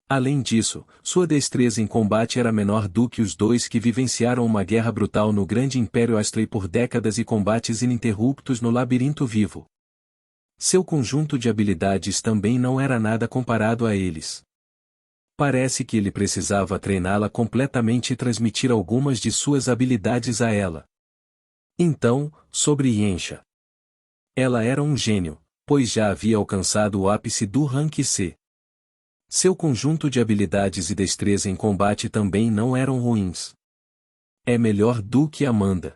Além disso, sua destreza em combate era menor do que os dois que vivenciaram uma guerra brutal no grande Império Astrei por décadas e combates ininterruptos no Labirinto Vivo. Seu conjunto de habilidades também não era nada comparado a eles. Parece que ele precisava treiná-la completamente e transmitir algumas de suas habilidades a ela. Então, sobre Yensha. Ela era um gênio, pois já havia alcançado o ápice do rank C. Seu conjunto de habilidades e destreza em combate também não eram ruins. É melhor do que Amanda.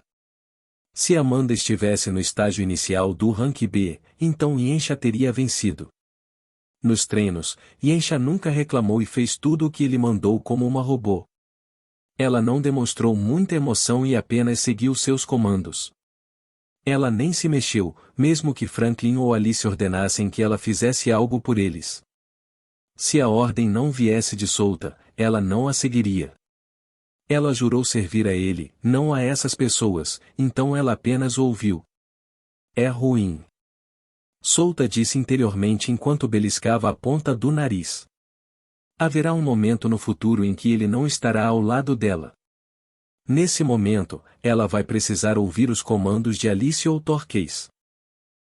Se Amanda estivesse no estágio inicial do rank B, então Yensha teria vencido. Nos treinos, Yensha nunca reclamou e fez tudo o que ele mandou como uma robô. Ela não demonstrou muita emoção e apenas seguiu seus comandos. Ela nem se mexeu, mesmo que Franklin ou Alice ordenassem que ela fizesse algo por eles. Se a ordem não viesse de Solta, ela não a seguiria. Ela jurou servir a ele, não a essas pessoas, então ela apenas o ouviu. É ruim. Solta disse interiormente enquanto beliscava a ponta do nariz. Haverá um momento no futuro em que ele não estará ao lado dela. Nesse momento, ela vai precisar ouvir os comandos de Alice ou Torquace.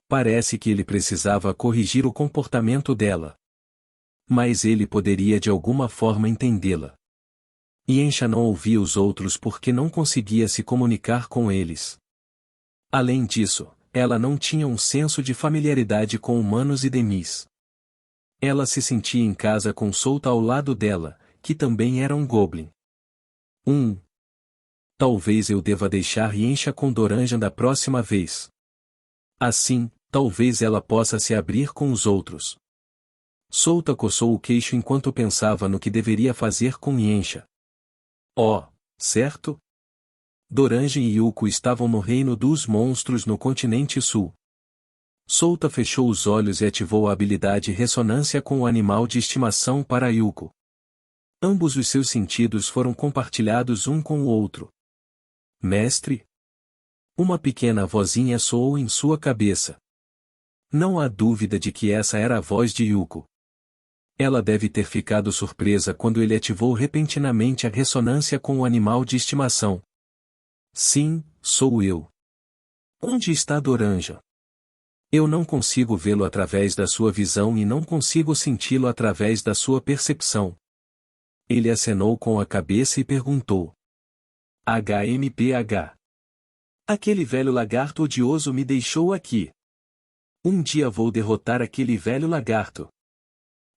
Parece que ele precisava corrigir o comportamento dela. Mas ele poderia de alguma forma entendê-la. Yensha não ouvia os outros porque não conseguia se comunicar com eles. Além disso, ela não tinha um senso de familiaridade com humanos e demis. Ela se sentia em casa com Solta ao lado dela, que também era um goblin. Talvez eu deva deixar Yensha com Doranjan da próxima vez. Assim, talvez ela possa se abrir com os outros. Solta coçou o queixo enquanto pensava no que deveria fazer com Yensha. Certo? Doranjan e Yuko estavam no reino dos monstros no continente sul. Solta fechou os olhos e ativou a habilidade Ressonância com o animal de estimação para Yuko. Ambos os seus sentidos foram compartilhados um com o outro. Mestre? Uma pequena vozinha soou em sua cabeça. Não há dúvida de que essa era a voz de Yuko. Ela deve ter ficado surpresa quando ele ativou repentinamente a ressonância com o animal de estimação. Sim, sou eu. Onde está Doranjan? Eu não consigo vê-lo através da sua visão e não consigo senti-lo através da sua percepção. Ele acenou com a cabeça e perguntou. HMPH. Aquele velho lagarto odioso me deixou aqui. Um dia vou derrotar aquele velho lagarto.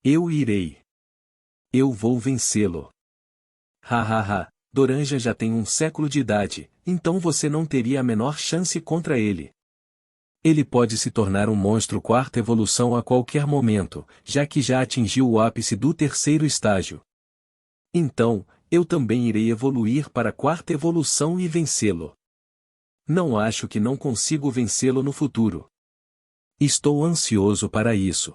Eu irei. Eu vou vencê-lo. Hahaha, Doranjan já tem 1 século de idade, então você não teria a menor chance contra ele. Ele pode se tornar um monstro 4ª evolução a qualquer momento, já que já atingiu o ápice do 3º estágio. Então, eu também irei evoluir para a 4ª evolução e vencê-lo. Não acho que não consigo vencê-lo no futuro. Estou ansioso para isso.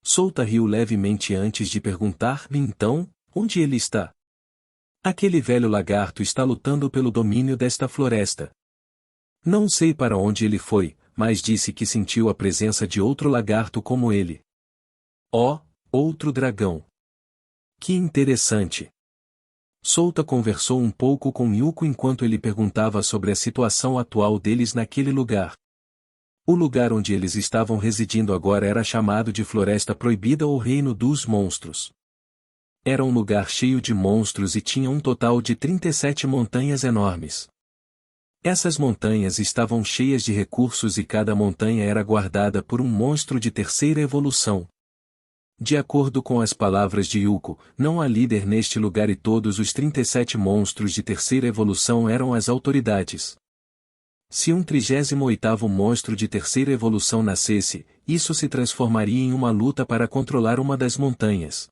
Solta riu levemente antes de perguntar-me então, onde ele está? Aquele velho lagarto está lutando pelo domínio desta floresta. Não sei para onde ele foi, mas disse que sentiu a presença de outro lagarto como ele. Oh, outro dragão! Que interessante! Souta conversou um pouco com Yuko enquanto ele perguntava sobre a situação atual deles naquele lugar. O lugar onde eles estavam residindo agora era chamado de Floresta Proibida ou Reino dos Monstros. Era um lugar cheio de monstros e tinha um total de 37 montanhas enormes. Essas montanhas estavam cheias de recursos e cada montanha era guardada por um monstro de terceira evolução. De acordo com as palavras de Yuko, não há líder neste lugar e todos os 37 monstros de terceira evolução eram as autoridades. Se um 38º monstro de terceira evolução nascesse, isso se transformaria em uma luta para controlar uma das montanhas.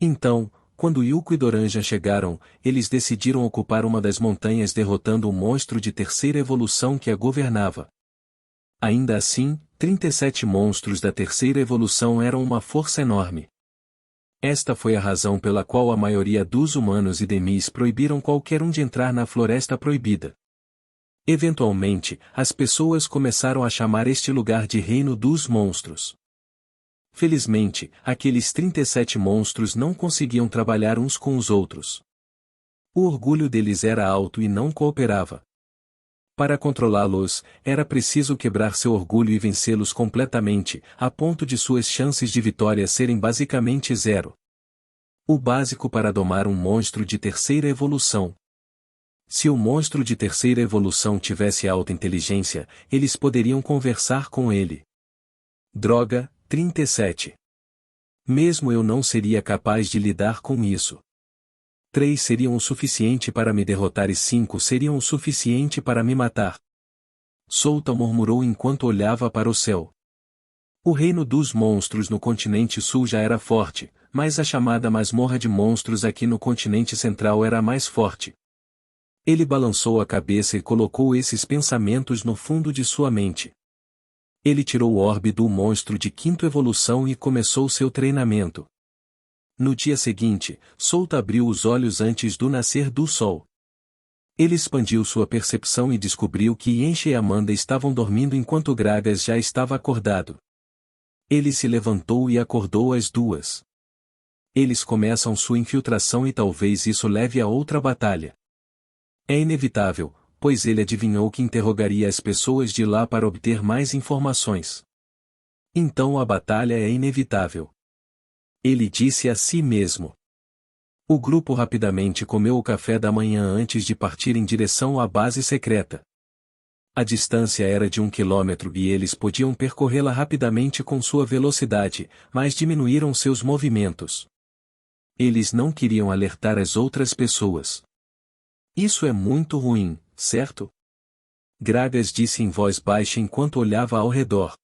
Então, quando Yuko e Doranja chegaram, eles decidiram ocupar uma das montanhas derrotando o monstro de terceira evolução que a governava. Ainda assim, 37 monstros da terceira evolução eram uma força enorme. Esta foi a razão pela qual a maioria dos humanos e demis proibiram qualquer um de entrar na Floresta Proibida. Eventualmente, as pessoas começaram a chamar este lugar de Reino dos Monstros. Felizmente, aqueles 37 monstros não conseguiam trabalhar uns com os outros. O orgulho deles era alto e não cooperava. Para controlá-los, era preciso quebrar seu orgulho e vencê-los completamente, a ponto de suas chances de vitória serem basicamente zero. O básico para domar um monstro de terceira evolução. Se o monstro de terceira evolução tivesse alta inteligência, eles poderiam conversar com ele. Droga, 37. Mesmo eu não seria capaz de lidar com isso. 3 seriam o suficiente para me derrotar e 5 seriam o suficiente para me matar. Souta murmurou enquanto olhava para o céu. O reino dos monstros no continente sul já era forte, mas a chamada masmorra de monstros aqui no continente central era a mais forte. Ele balançou a cabeça e colocou esses pensamentos no fundo de sua mente. Ele tirou o orbe do monstro de quinta evolução e começou seu treinamento. No dia seguinte, Souta abriu os olhos antes do nascer do sol. Ele expandiu sua percepção e descobriu que Yencha e Amanda estavam dormindo enquanto Gragas já estava acordado. Ele se levantou e acordou as duas. Eles começam sua infiltração e talvez isso leve a outra batalha. É inevitável, pois ele adivinhou que interrogaria as pessoas de lá para obter mais informações. Então a batalha é inevitável. Ele disse a si mesmo. O grupo rapidamente comeu o café da manhã antes de partir em direção à base secreta. A distância era de 1 quilômetro e eles podiam percorrê-la rapidamente com sua velocidade, mas diminuíram seus movimentos. Eles não queriam alertar as outras pessoas. Isso é muito ruim, certo? Gragas disse em voz baixa enquanto olhava ao redor.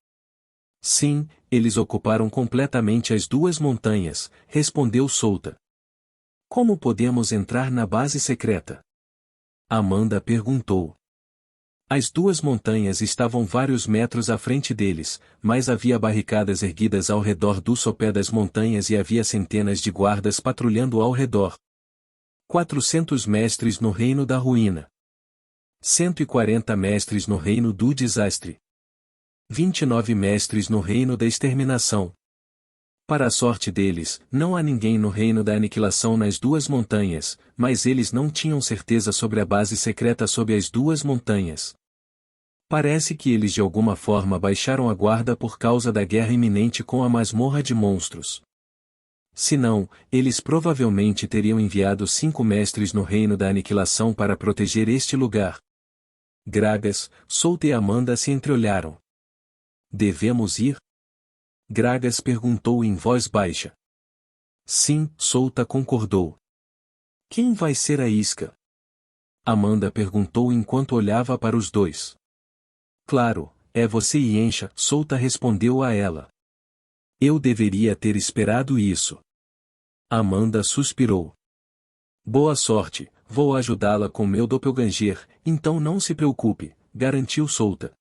Sim, eles ocuparam completamente as duas montanhas, respondeu Souta. Como podemos entrar na base secreta? Amanda perguntou. As duas montanhas estavam vários metros à frente deles, mas havia barricadas erguidas ao redor do sopé das montanhas e havia centenas de guardas patrulhando ao redor. 400 mestres no reino da ruína. 140 mestres no reino do desastre. 29 mestres no reino da exterminação. Para a sorte deles, não há ninguém no reino da aniquilação nas duas montanhas, mas eles não tinham certeza sobre a base secreta sob as duas montanhas. Parece que eles de alguma forma baixaram a guarda por causa da guerra iminente com a masmorra de monstros. Se não, eles provavelmente teriam enviado 5 mestres no reino da aniquilação para proteger este lugar. Gragas, Souta e Amanda se entreolharam. Devemos ir? Gragas perguntou em voz baixa. Sim, Souta concordou. Quem vai ser a isca? Amanda perguntou enquanto olhava para os dois. Claro, é você e Yencha, Souta respondeu a ela. Eu deveria ter esperado isso. Amanda suspirou. Boa sorte, vou ajudá-la com meu doppelganger, então não se preocupe, garantiu Souta.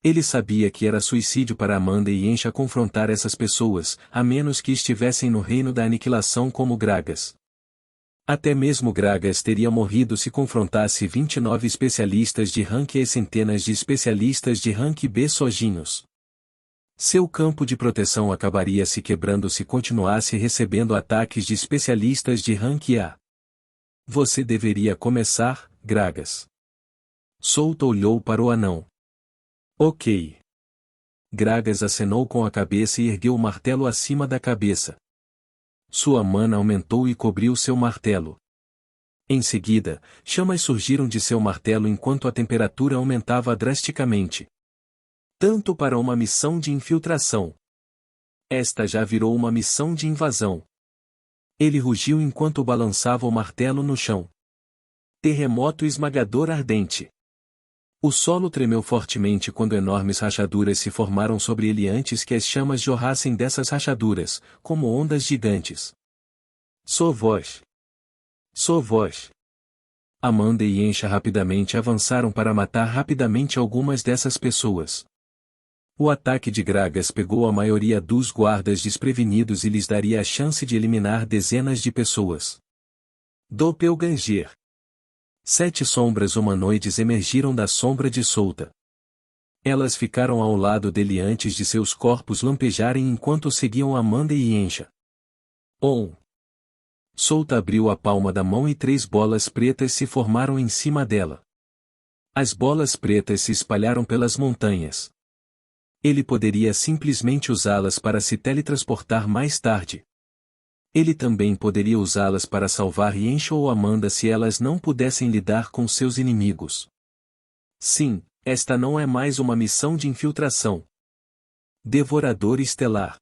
Ele sabia que era suicídio para Amanda e Yencha confrontar essas pessoas, a menos que estivessem no reino da aniquilação como Gragas. Até mesmo Gragas teria morrido se confrontasse 29 especialistas de rank e centenas de especialistas de rank B sozinhos. Seu campo de proteção acabaria se quebrando se continuasse recebendo ataques de especialistas de rank A. Você deveria começar, Gragas. Souta olhou para o anão. Ok. Gragas acenou com a cabeça e ergueu o martelo acima da cabeça. Sua mana aumentou e cobriu seu martelo. Em seguida, chamas surgiram de seu martelo enquanto a temperatura aumentava drasticamente. Tanto para uma missão de infiltração. Esta já virou uma missão de invasão. Ele rugiu enquanto balançava o martelo no chão. Terremoto esmagador ardente. O solo tremeu fortemente quando enormes rachaduras se formaram sobre ele antes que as chamas jorrassem dessas rachaduras, como ondas gigantes. Sua voz. Sua voz. Amanda e Encha rapidamente avançaram para matar rapidamente algumas dessas pessoas. O ataque de Gragas pegou a maioria dos guardas desprevenidos e lhes daria a chance de eliminar dezenas de pessoas. Doppelganger. 7 sombras humanoides emergiram da sombra de Souta. Elas ficaram ao lado dele antes de seus corpos lampejarem enquanto seguiam Amanda e Encha. Souta abriu a palma da mão e 3 bolas pretas se formaram em cima dela. As bolas pretas se espalharam pelas montanhas. Ele poderia simplesmente usá-las para se teletransportar mais tarde. Ele também poderia usá-las para salvar Yensha ou Amanda se elas não pudessem lidar com seus inimigos. Sim, esta não é mais uma missão de infiltração. Devorador Estelar.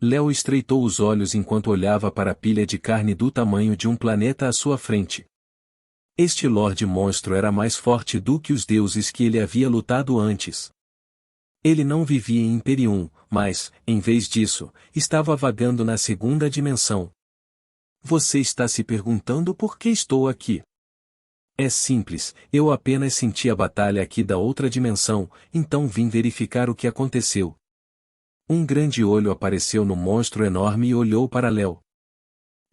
Léo estreitou os olhos enquanto olhava para a pilha de carne do tamanho de um planeta à sua frente. Este Lorde Monstro era mais forte do que os deuses que ele havia lutado antes. Ele não vivia em Imperium, mas, em vez disso, estava vagando na segunda dimensão. Você está se perguntando por que estou aqui? É simples, eu apenas senti a batalha aqui da outra dimensão, então vim verificar o que aconteceu. Um grande olho apareceu no monstro enorme e olhou para Léo.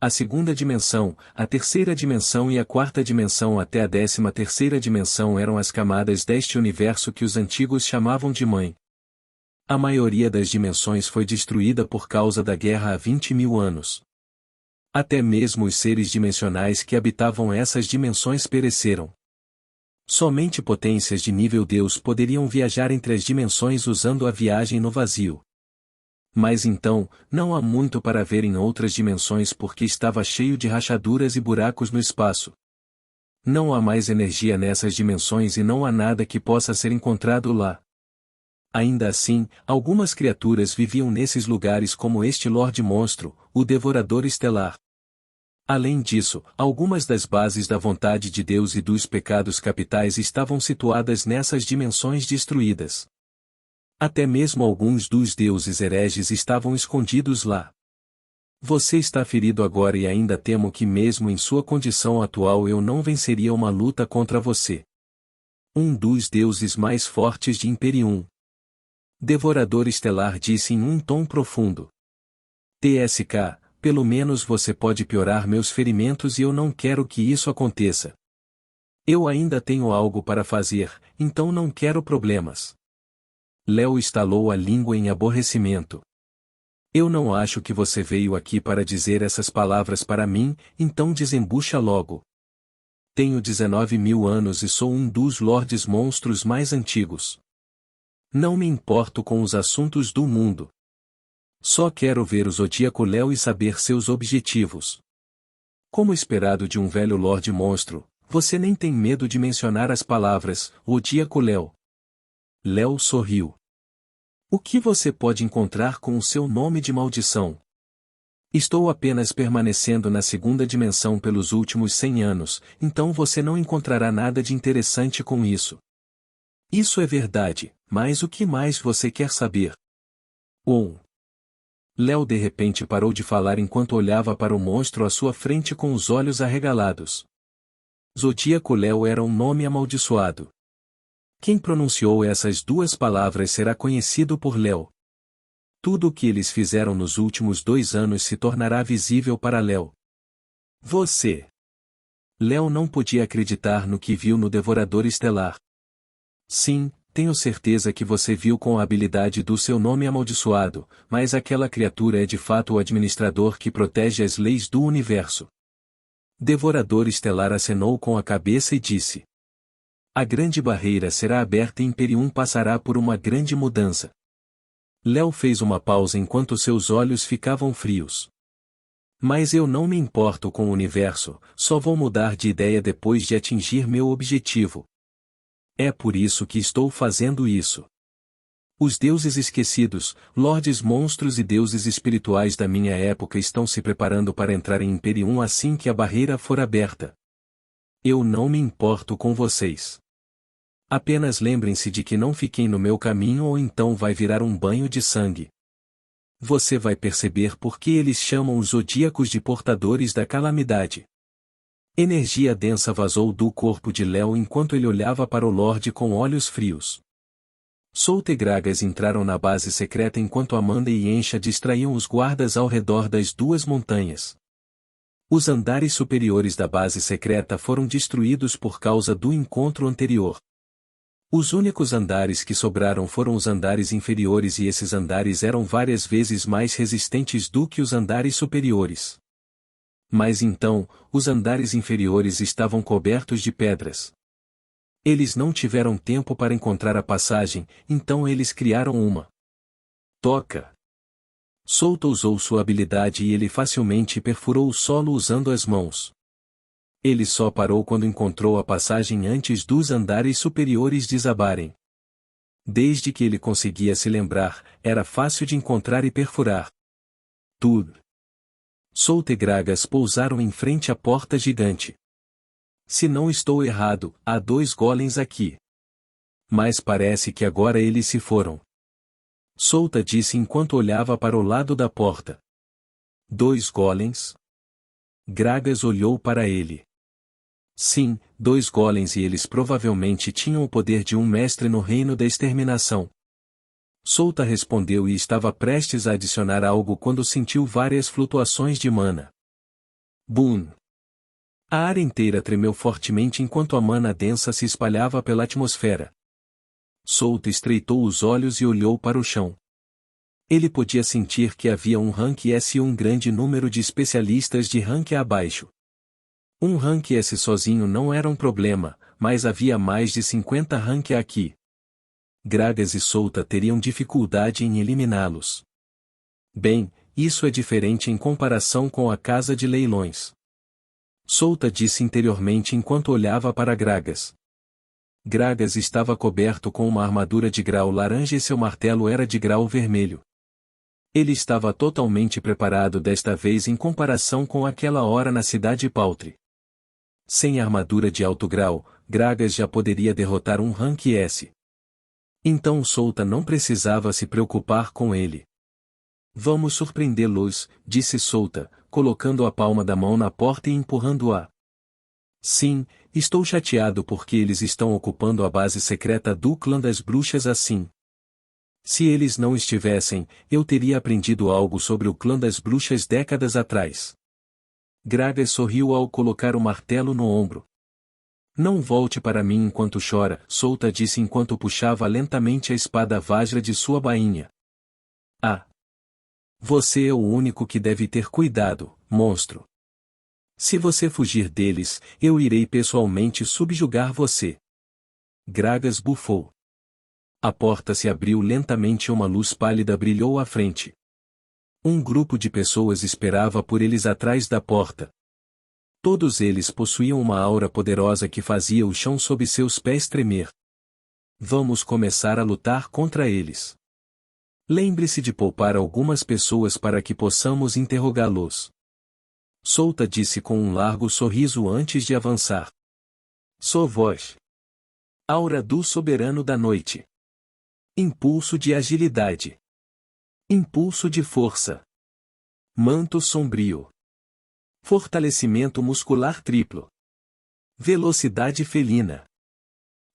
A segunda dimensão, a terceira dimensão e a quarta dimensão até a 13ª dimensão eram as camadas deste universo que os antigos chamavam de Mãe. A maioria das dimensões foi destruída por causa da guerra há 20.000 anos. Até mesmo os seres dimensionais que habitavam essas dimensões pereceram. Somente potências de nível Deus poderiam viajar entre as dimensões usando a viagem no vazio. Mas então, não há muito para ver em outras dimensões porque estava cheio de rachaduras e buracos no espaço. Não há mais energia nessas dimensões e não há nada que possa ser encontrado lá. Ainda assim, algumas criaturas viviam nesses lugares como este Lorde Monstro, o Devorador Estelar. Além disso, algumas das bases da vontade de Deus e dos pecados capitais estavam situadas nessas dimensões destruídas. Até mesmo alguns dos deuses hereges estavam escondidos lá. Você está ferido agora e ainda temo que mesmo em sua condição atual eu não venceria uma luta contra você. Um dos deuses mais fortes de Imperium. Devorador Estelar disse em um tom profundo. TSK, pelo menos você pode piorar meus ferimentos e eu não quero que isso aconteça. Eu ainda tenho algo para fazer, então não quero problemas. Léo estalou a língua em aborrecimento. Eu não acho que você veio aqui para dizer essas palavras para mim, então desembucha logo. Tenho 19.000 anos e sou um dos Lordes Monstros mais antigos. Não me importo com os assuntos do mundo. Só quero ver o Zodíaco Léo e saber seus objetivos. Como esperado de um velho Lorde Monstro, você nem tem medo de mencionar as palavras, Zodíaco Léo. Léo sorriu. O que você pode encontrar com o seu nome de maldição? Estou apenas permanecendo na segunda dimensão pelos últimos 100 anos, então você não encontrará nada de interessante com isso. Isso é verdade, mas o que mais você quer saber? Léo de repente parou de falar enquanto olhava para o monstro à sua frente com os olhos arregalados. Zodíaco Léo era um nome amaldiçoado. Quem pronunciou essas duas palavras será conhecido por Léo. Tudo o que eles fizeram nos últimos 2 anos se tornará visível para Léo. Você. Léo não podia acreditar no que viu no Devorador Estelar. Sim, tenho certeza que você viu com a habilidade do seu nome amaldiçoado, mas aquela criatura é de fato o administrador que protege as leis do universo. Devorador Estelar acenou com a cabeça e disse: a grande barreira será aberta e Imperium passará por uma grande mudança. Léo fez uma pausa enquanto seus olhos ficavam frios. Mas eu não me importo com o universo, só vou mudar de ideia depois de atingir meu objetivo. É por isso que estou fazendo isso. Os deuses esquecidos, lordes monstros e deuses espirituais da minha época estão se preparando para entrar em Imperium assim que a barreira for aberta. Eu não me importo com vocês. Apenas lembrem-se de que não fiquem no meu caminho ou então vai virar um banho de sangue. Você vai perceber por que eles chamam os zodíacos de portadores da calamidade. Energia densa vazou do corpo de Léo enquanto ele olhava para o Lorde com olhos frios. Solta e Gragas entraram na base secreta enquanto Amanda e Encha distraíam os guardas ao redor das duas montanhas. Os andares superiores da base secreta foram destruídos por causa do encontro anterior. Os únicos andares que sobraram foram os andares inferiores e esses andares eram várias vezes mais resistentes do que os andares superiores. Mas então, os andares inferiores estavam cobertos de pedras. Eles não tiveram tempo para encontrar a passagem, então eles criaram uma. Toca. Solta usou sua habilidade e ele facilmente perfurou o solo usando as mãos. Ele só parou quando encontrou a passagem antes dos andares superiores desabarem. Desde que ele conseguia se lembrar, era fácil de encontrar e perfurar. Tudo. Solta e Gragas pousaram em frente à porta gigante. Se não estou errado, há 2 golems aqui. Mas parece que agora eles se foram. Solta disse enquanto olhava para o lado da porta. 2 golems? Gragas olhou para ele. Sim, 2 golems e eles provavelmente tinham o poder de um mestre no reino da exterminação. Solta respondeu e estava prestes a adicionar algo quando sentiu várias flutuações de mana. Boom! A área inteira tremeu fortemente enquanto a mana densa se espalhava pela atmosfera. Solta estreitou os olhos e olhou para o chão. Ele podia sentir que havia um rank S e um grande número de especialistas de rank abaixo. Um rank S sozinho não era um problema, mas havia mais de 50 rank aqui. Gragas e Solta teriam dificuldade em eliminá-los. Bem, isso é diferente em comparação com a casa de leilões. Solta disse interiormente enquanto olhava para Gragas. Gragas estava coberto com uma armadura de grau laranja e seu martelo era de grau vermelho. Ele estava totalmente preparado desta vez em comparação com aquela hora na cidade Paltre. Sem armadura de alto grau, Gragas já poderia derrotar um rank S. Então Solta não precisava se preocupar com ele. Vamos surpreendê-los, disse Solta, colocando a palma da mão na porta e empurrando-a. Sim, estou chateado porque eles estão ocupando a base secreta do clã das bruxas assim. Se eles não estivessem, eu teria aprendido algo sobre o clã das bruxas décadas atrás. Gragas sorriu ao colocar o martelo no ombro. Não volte para mim enquanto chora, Solta disse enquanto puxava lentamente a espada Vajra de sua bainha. Ah! Você é o único que deve ter cuidado, monstro. Se você fugir deles, eu irei pessoalmente subjugar você. Gragas bufou. A porta se abriu lentamente e uma luz pálida brilhou à frente. Um grupo de pessoas esperava por eles atrás da porta. Todos eles possuíam uma aura poderosa que fazia o chão sob seus pés tremer. Vamos começar a lutar contra eles. Lembre-se de poupar algumas pessoas para que possamos interrogá-los. Solta disse com um largo sorriso antes de avançar. Sou voz. Aura do soberano da noite. Impulso de agilidade. Impulso de força. Manto sombrio. Fortalecimento muscular triplo. Velocidade felina.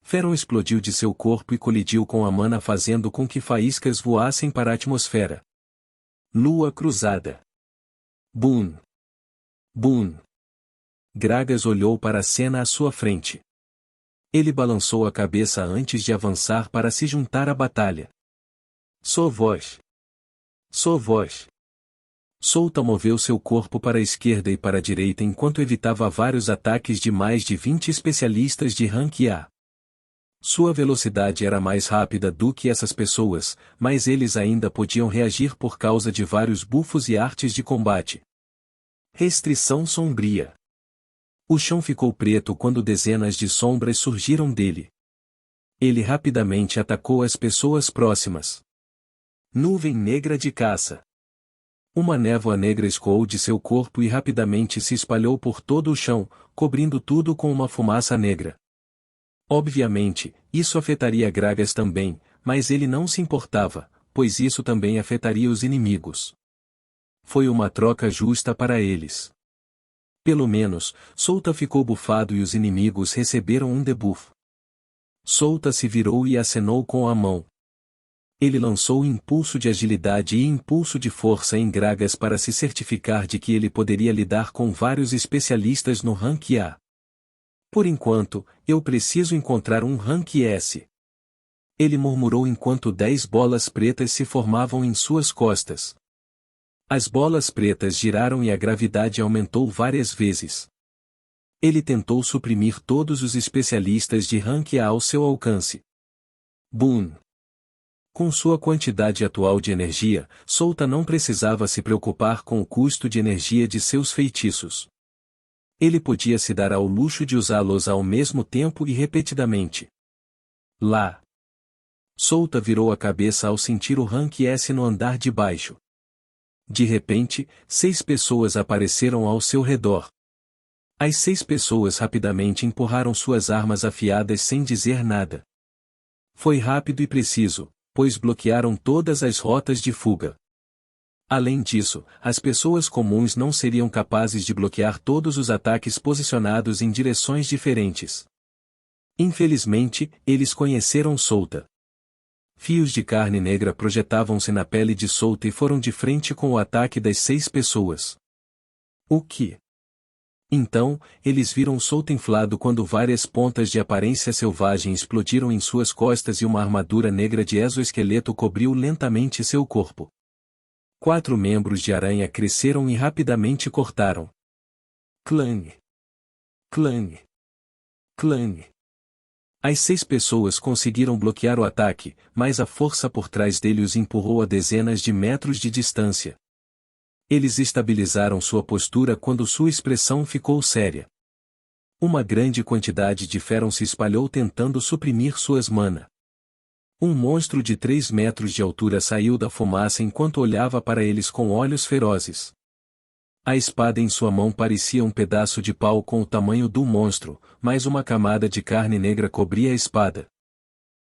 Feron explodiu de seu corpo e colidiu com a mana fazendo com que faíscas voassem para a atmosfera. Lua cruzada. Boom. Boom. Gragas olhou para a cena à sua frente. Ele balançou a cabeça antes de avançar para se juntar à batalha. Sou vós. Sou vós. Souta moveu seu corpo para a esquerda e para a direita enquanto evitava vários ataques de mais de 20 especialistas de rank A. Sua velocidade era mais rápida do que essas pessoas, mas eles ainda podiam reagir por causa de vários bufos e artes de combate. Restrição sombria. O chão ficou preto quando dezenas de sombras surgiram dele. Ele rapidamente atacou as pessoas próximas. Nuvem negra de caça. Uma névoa negra escoou de seu corpo e rapidamente se espalhou por todo o chão, cobrindo tudo com uma fumaça negra. Obviamente, isso afetaria Gragas também, mas ele não se importava, pois isso também afetaria os inimigos. Foi uma troca justa para eles. Pelo menos, Souta ficou bufado e os inimigos receberam um debuff. Souta se virou e acenou com a mão. Ele lançou impulso de agilidade e impulso de força em Gragas para se certificar de que ele poderia lidar com vários especialistas no rank A. Por enquanto, eu preciso encontrar um rank S. Ele murmurou enquanto 10 bolas pretas se formavam em suas costas. As bolas pretas giraram e a gravidade aumentou várias vezes. Ele tentou suprimir todos os especialistas de rank A ao seu alcance. Boom! Com sua quantidade atual de energia, Souta não precisava se preocupar com o custo de energia de seus feitiços. Ele podia se dar ao luxo de usá-los ao mesmo tempo e repetidamente. Lá! Souta virou a cabeça ao sentir o rank S no andar de baixo. De repente, 6 pessoas apareceram ao seu redor. As 6 pessoas rapidamente empurraram suas armas afiadas sem dizer nada. Foi rápido e preciso, pois bloquearam todas as rotas de fuga. Além disso, as pessoas comuns não seriam capazes de bloquear todos os ataques posicionados em direções diferentes. Infelizmente, eles conheceram Souta. Fios de carne negra projetavam-se na pele de Souta e foram de frente com o ataque das 6 pessoas. O que? Então, eles viram Souta inflado quando várias pontas de aparência selvagem explodiram em suas costas e uma armadura negra de exoesqueleto cobriu lentamente seu corpo. 4 membros de aranha cresceram e rapidamente cortaram. Clang! Clang! Clang! As 6 pessoas conseguiram bloquear o ataque, mas a força por trás dele os empurrou a dezenas de metros de distância. Eles estabilizaram sua postura quando sua expressão ficou séria. Uma grande quantidade de ferro se espalhou tentando suprimir suas mana. Um monstro de 3 metros de altura saiu da fumaça enquanto olhava para eles com olhos ferozes. A espada em sua mão parecia um pedaço de pau com o tamanho do monstro, mas uma camada de carne negra cobria a espada.